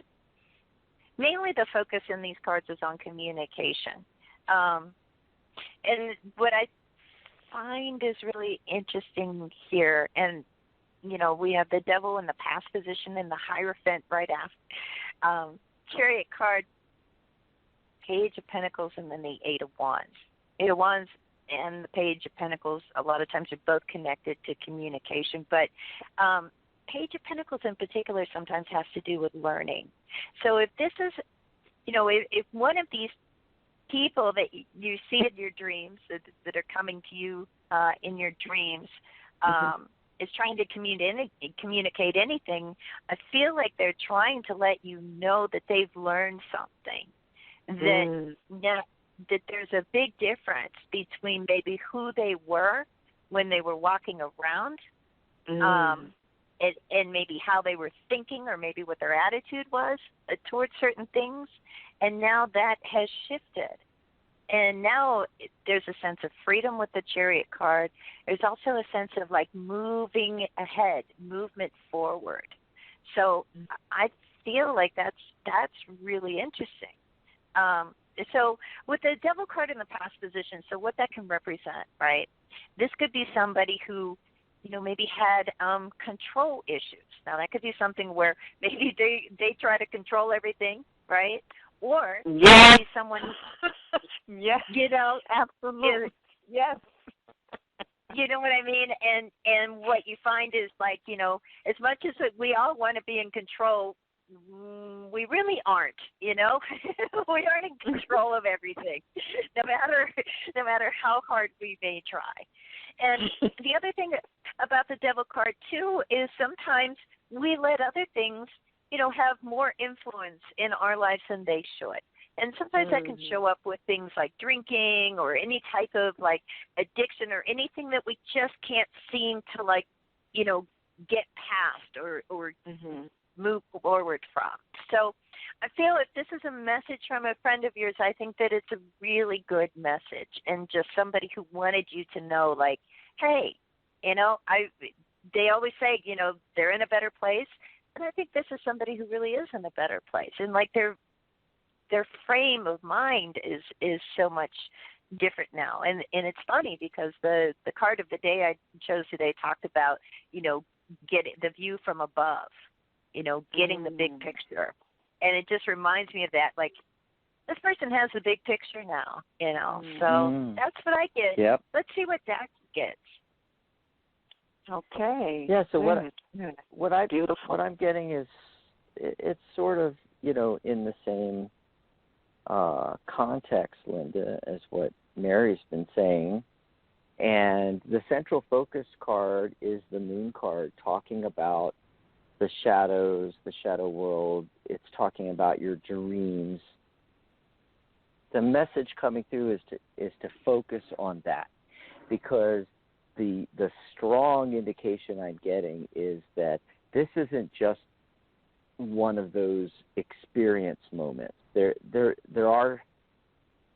mainly the focus in these cards is on communication. And what I find is really interesting here, and we have the devil in the past position and the Hierophant right after. Chariot card, Page of Pentacles, and then the Eight of Wands. Eight of Wands and the Page of Pentacles a lot of times are both connected to communication, but Page of Pentacles in particular sometimes has to do with learning. So if this is, if one of these people that you see in your dreams that are coming to you in your dreams is trying to communicate anything, I feel like they're trying to let you know that they've learned something, that there's a big difference between maybe who they were when they were walking around and maybe how they were thinking or maybe what their attitude was towards certain things, and now that has shifted. And now there's a sense of freedom with the Chariot card. There's also a sense of like moving ahead, movement forward. So I feel like that's really interesting. So with the Devil card in the past position, so what that can represent, right? This could be somebody who, maybe had control issues. Now that could be something where maybe they try to control everything, right? Or yes. maybe someone, yes, absolutely, yes. You know what I mean? And what you find is like, as much as we all want to be in control, we really aren't, we aren't in control of everything, no matter how hard we may try. And the other thing about the Devil card too is sometimes we let other things, have more influence in our lives than they should. And sometimes that can show up with things like drinking or any type of like addiction or anything that we just can't seem to like, get past or move forward from. So I feel if this is a message from a friend of yours, I think that it's a really good message and just somebody who wanted you to know, like, hey, they always say, they're in a better place. And I think this is somebody who really is in a better place. And like their frame of mind is so much different now. And it's funny because the card of the day I chose today talked about, getting the view from above, getting the big picture. And it just reminds me of that, like, this person has the big picture now, So that's what I get. Yep. Let's see what Dax gets. Okay. Yeah, so what I'm getting is it's sort of, in the same context, Linda, as what Mary's been saying. And the central focus card is the Moon card, talking about the shadows, the shadow world. It's talking about your dreams. The message coming through is to focus on that, because the strong indication I'm getting is that this isn't just one of those experience moments. There are,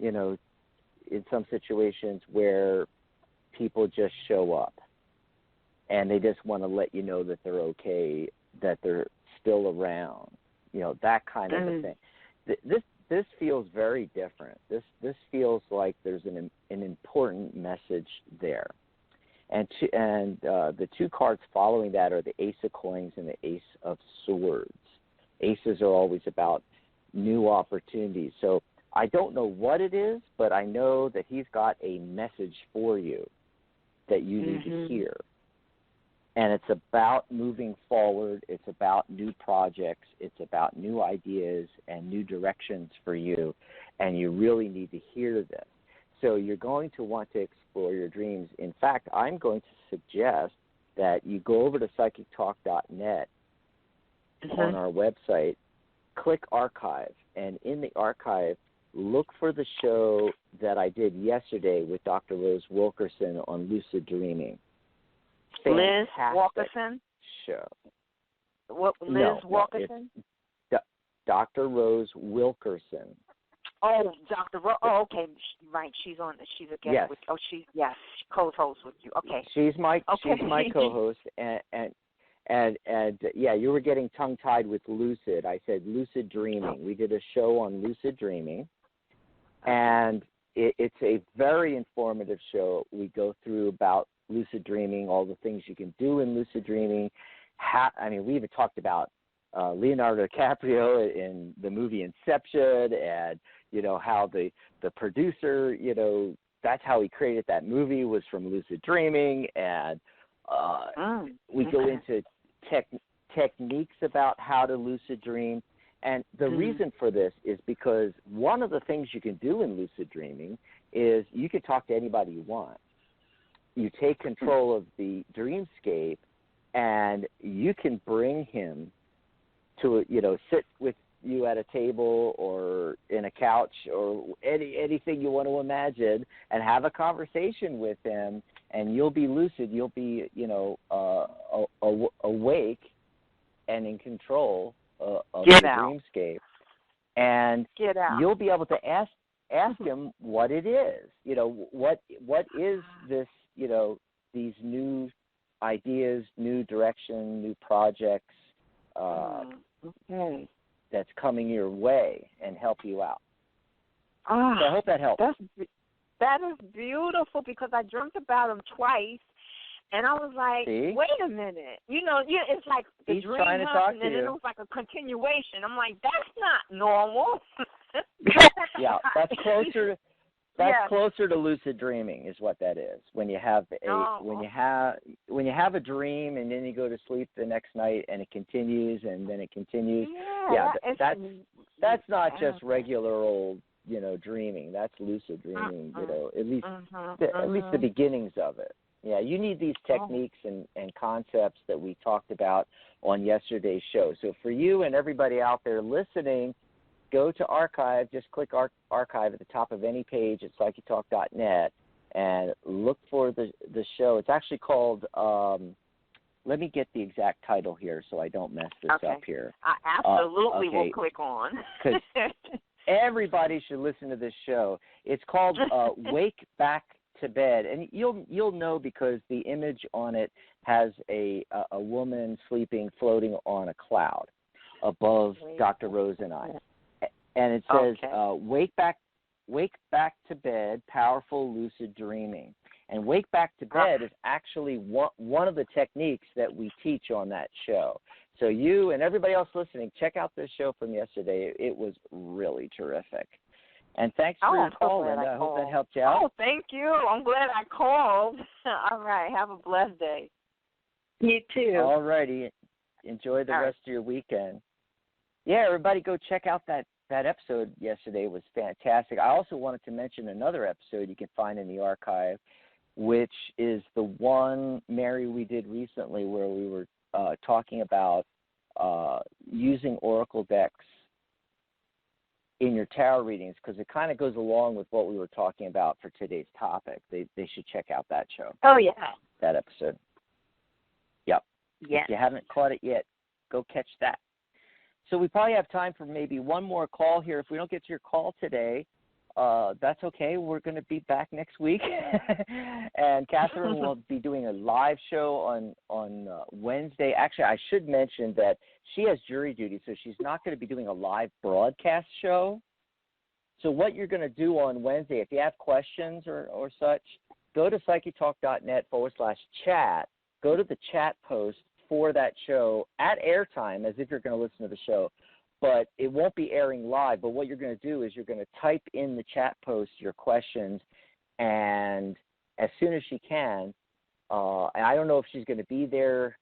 in some situations where people just show up and they just want to let you know that they're okay, that they're still around, that kind of a thing. This feels very different. This feels like there's an important message there. And the two cards following that are the Ace of Coins and the Ace of Swords. Aces are always about new opportunities. So I don't know what it is, but I know that he's got a message for you that you need to hear. And it's about moving forward. It's about new projects. It's about new ideas and new directions for you. And you really need to hear this. So you're going to want to explore your dreams. In fact, I'm going to suggest that you go over to psychictalk.net on our website, click archive, and in the archive, look for the show that I did yesterday with Dr. Rose Wilkerson on lucid dreaming. Liz Fantastic Wilkerson? show. Liz Wilkerson? It's Dr. Rose Wilkerson. Oh, Dr. Oh, okay. Right. She's on. She's a guest. Yes. With, she co-host with you. Okay. She's my co-host, and yeah, you were getting tongue-tied with lucid. I said lucid dreaming. We did a show on lucid dreaming, and it's a very informative show. We go through about lucid dreaming, all the things you can do in lucid dreaming. We even talked about Leonardo DiCaprio in the movie Inception, and how the producer, that's how he created that movie, was from lucid dreaming, and we go into techniques about how to lucid dream. And the reason for this is because one of the things you can do in lucid dreaming is you can talk to anybody you want. You take control of the dreamscape, and you can bring him to sit with you at a table or in a couch or anything you want to imagine, and have a conversation with him, and you'll be lucid. You'll be awake and in control of the dreamscape, and you'll be able to ask him what it is. What is this? These new ideas, new direction, new projects. That's coming your way and help you out. So I hope that helps. That is beautiful, because I dreamt about him twice, and I was like, wait a minute. It's like the He's dream trying to talk and to then you. it was like a continuation. I'm like, that's not normal. Yeah, that's closer to lucid dreaming is what that is. When you have when you have a dream and then you go to sleep the next night and it continues and then it continues. That's not just regular old dreaming. That's lucid dreaming. At least the beginnings of it. Yeah, you need these techniques and concepts that we talked about on yesterday's show. So for you and everybody out there listening, go to archive. Just click archive at the top of any page at psychetalk.net and look for the show. It's actually called, let me get the exact title here so I don't mess this up here. I absolutely will click on. Because everybody should listen to this show. It's called Wake Back to Bed. And you'll know because the image on it has a woman sleeping, floating on a cloud above Dr. Rose and I. And it says, wake back to bed, powerful lucid dreaming. And wake back to bed is actually one of the techniques that we teach on that show. So you and everybody else listening, check out this show from yesterday. It was really terrific. And thanks for your call, Linda. I hope that helped you out. Oh, thank you. I'm glad I called. All right. Have a blessed day. You too. All righty. Enjoy the rest of your weekend. Yeah, everybody go check out that episode yesterday. It was fantastic. I also wanted to mention another episode you can find in the archive, which is the one, Mary, we did recently where we were talking about using oracle decks in your tarot readings, because it kind of goes along with what we were talking about for today's topic. They should check out that show. Oh, yeah. That episode. Yep. Yeah. If you haven't caught it yet, go catch that. So we probably have time for maybe one more call here. If we don't get to your call today, that's okay. We're going to be back next week. And Catherine will be doing a live show on Wednesday. Actually, I should mention that she has jury duty, so she's not going to be doing a live broadcast show. So what you're going to do on Wednesday, if you have questions or such, go to psychetalk.net/chat. Go to the chat post for that show at airtime as if you're going to listen to the show. But it won't be airing live. But what you're going to do is you're going to type in the chat post your questions, and as soon as she can, and I don't know if she's going to be there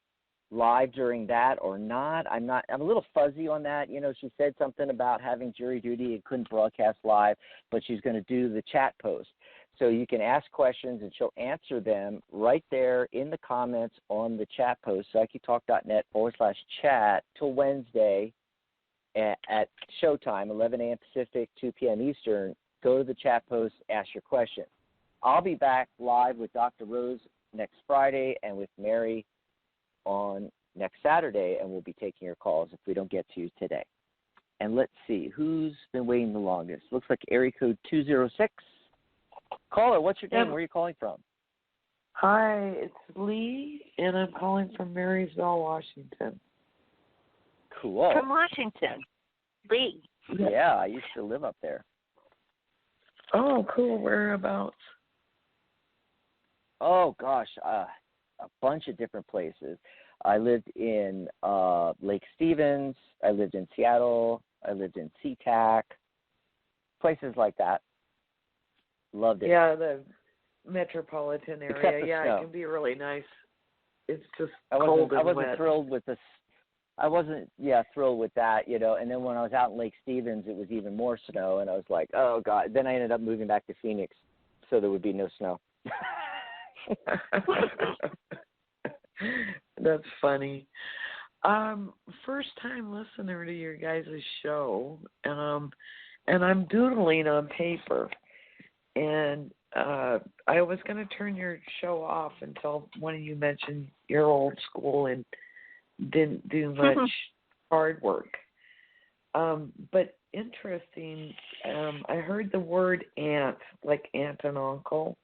live during that or not. I'm a little fuzzy on that. You know, she said something about having jury duty and couldn't broadcast live, but she's going to do the chat post. So you can ask questions, and she'll answer them right there in the comments on the chat post, psychetalk.net/chat, till Wednesday at showtime, 11 a.m. Pacific, 2 p.m. Eastern. Go to the chat post, ask your question. I'll be back live with Dr. Rose next Friday and with Mary on next Saturday, and we'll be taking your calls if we don't get to you today. And let's see, who's been waiting the longest? Looks like area code 206. Caller, what's your name? Where are you calling from? Hi, it's Lee, and I'm calling from Marysville, Washington. Cool. From Washington. Lee. Yeah, I used to live up there. Oh, cool. Whereabouts? Oh gosh, a bunch of different places. I lived in Lake Stevens. I lived in Seattle. I lived in SeaTac. Places like that. Loved it. Yeah, the metropolitan area. Except the Yeah, snow. it can be really nice. It's just I cold and wasn't wet. thrilled with this. I wasn't, thrilled with that, And then when I was out in Lake Stevens, it was even more snow, and I was like, oh god. Then I ended up moving back to Phoenix, so there would be no snow. That's funny. First time listener to your guys' show, and I'm doodling on paper, and I was going to turn your show off until one of you mentioned you're old school and didn't do much hard work. But interesting, I heard the word aunt, like aunt and uncle,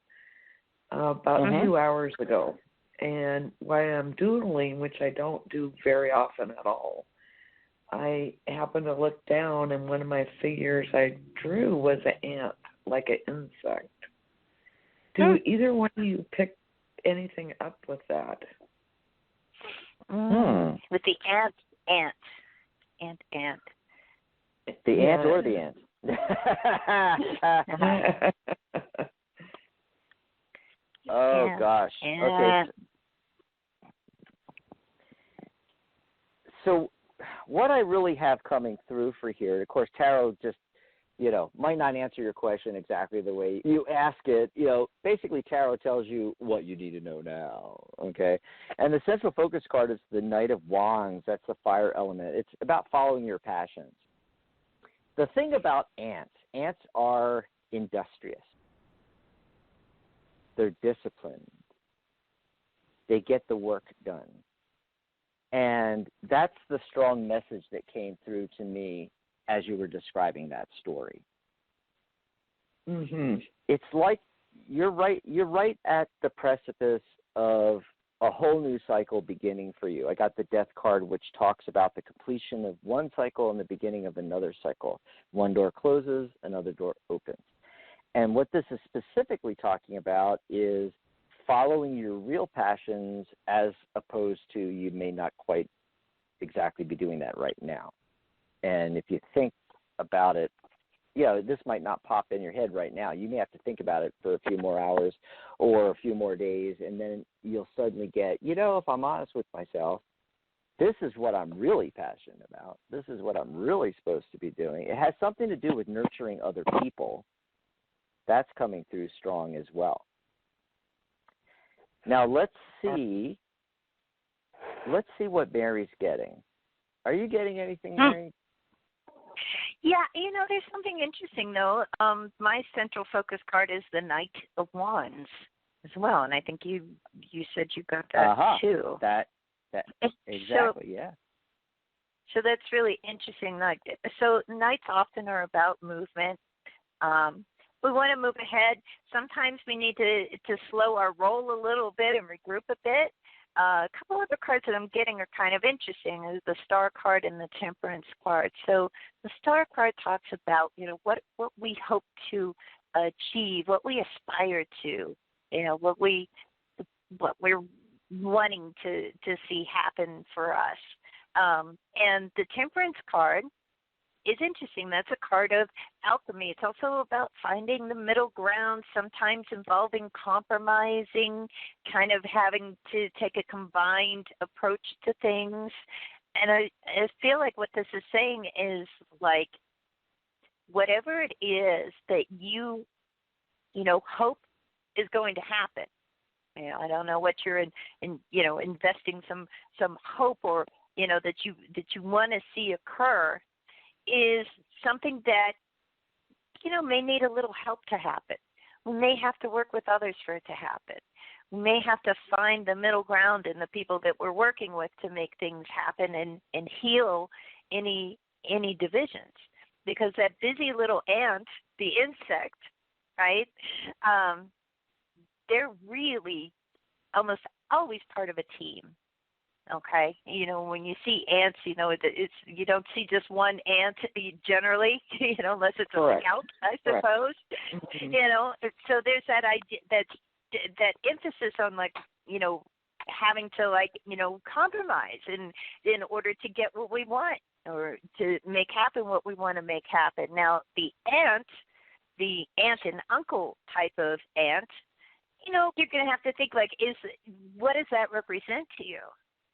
about 2 hours ago. And while I'm doodling, which I don't do very often at all, I happened to look down, and one of my figures I drew was an ant, like an insect. Do either one of you pick anything up with that? With the ant. The ant or the ant? Oh gosh. Okay. So what I really have coming through for here, of course, tarot just, might not answer your question exactly the way you ask it. Basically tarot tells you what you need to know now, okay? And the central focus card is the Knight of Wands. That's the fire element. It's about following your passions. The thing about ants are industrious. They're disciplined. They get the work done. And that's the strong message that came through to me as you were describing that story. It's like you're right at the precipice of a whole new cycle beginning for you. I got the Death card, which talks about the completion of one cycle and the beginning of another cycle. One door closes, another door opens. And what this is specifically talking about is following your real passions, as opposed to you may not quite exactly be doing that right now. And if you think about it, this might not pop in your head right now. You may have to think about it for a few more hours or a few more days, and then you'll suddenly get, if I'm honest with myself, this is what I'm really passionate about. This is what I'm really supposed to be doing. It has something to do with nurturing other people. That's coming through strong as well. Now let's see what Mary's getting. Are you getting anything, Mary? Yeah, there's something interesting though. My central focus card is the Knight of Wands as well, and I think you said you got that too. That exactly, yeah. So that's really interesting. So knights often are about movement. We want to move ahead. Sometimes we need to slow our roll a little bit and regroup a bit. A couple other cards that I'm getting are kind of interesting, is the Star card and the Temperance card. So the Star card talks about, what we hope to achieve, what we aspire to, what we're wanting to see happen for us. And the Temperance card is interesting. That's a card of alchemy. It's also about finding the middle ground, sometimes involving compromising, kind of having to take a combined approach to things. And I feel like what this is saying is, like, whatever it is that you hope is going to happen. I don't know what you're investing some hope or that you want to see occur, is something that, may need a little help to happen. We may have to work with others for it to happen. We may have to find the middle ground in the people that we're working with to make things happen and heal any divisions. Because that busy little ant, the insect, right, they're really almost always part of a team. Okay, when you see ants, it's you don't see just one ant generally, unless it's Correct. a scout, I Correct. suppose. Mm-hmm. So there's that idea that emphasis on having to compromise in order to get what we want or to make happen what we want to make happen. Now the aunt and uncle type of ant, you're going to have to think what does that represent to you?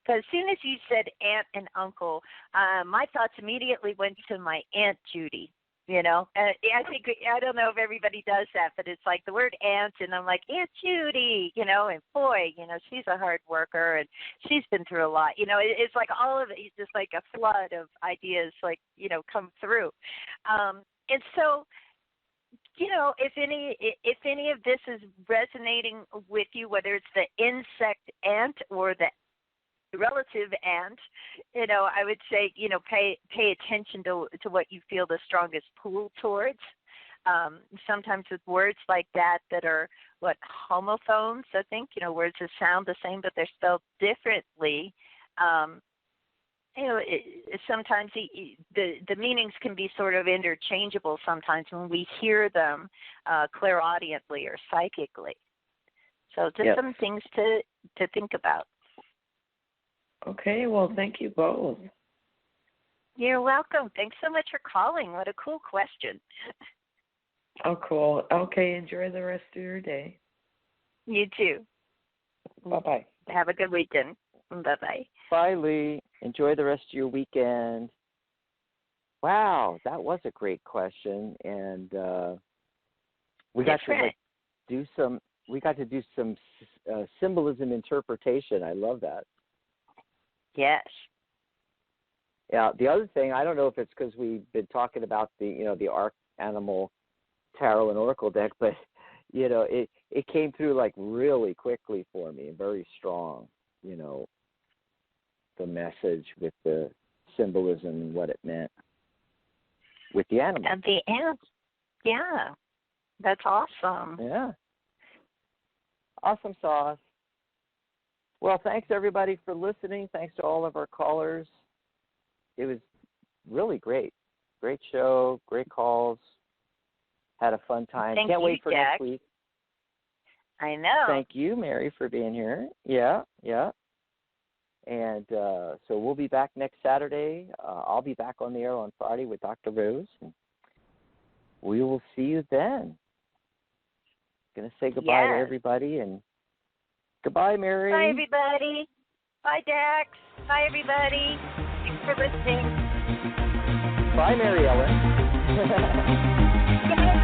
Because as soon as you said aunt and uncle, my thoughts immediately went to my Aunt Judy. I don't know if everybody does that, but it's like the word aunt, and I'm like, Aunt Judy, and boy, she's a hard worker, and she's been through a lot. It's like all of it, it's just like a flood of ideas, come through. And so, if any of this is resonating with you, whether it's the insect ant or the relative ant, I would say, pay attention to what you feel the strongest pull towards. Sometimes with words like that are homophones, I think, words that sound the same but they're spelled differently. Sometimes the meanings can be sort of interchangeable sometimes when we hear them clairaudiently or psychically. So just some things to think about. Okay, well, thank you both. You're welcome. Thanks so much for calling. What a cool question. Oh, cool. Okay, enjoy the rest of your day. You too. Bye-bye. Have a good weekend. Bye-bye. Bye, Lee. Enjoy the rest of your weekend. Wow, that was a great question, and we got to do some symbolism interpretation. I love that. Yes. Yeah. The other thing, I don't know if it's because we've been talking about the Arc Animal Tarot and Oracle deck, but it came through really quickly for me and very strong. The message with the symbolism and what it meant with the animal. And the ants. Yeah. That's awesome. Yeah. Awesome sauce. Well, thanks everybody for listening. Thanks to all of our callers. It was really great. Great show, great calls. Had a fun time. Can't wait for Jack. next week. I know. Thank you, Mary, for being here. Yeah. And so we'll be back next Saturday. I'll be back on the air on Friday with Dr. Rose. And we will see you then. Going to say goodbye to everybody and goodbye, Mary. Bye, everybody. Bye, Dax. Bye, everybody. Thanks for listening. Bye, Mary Ellen.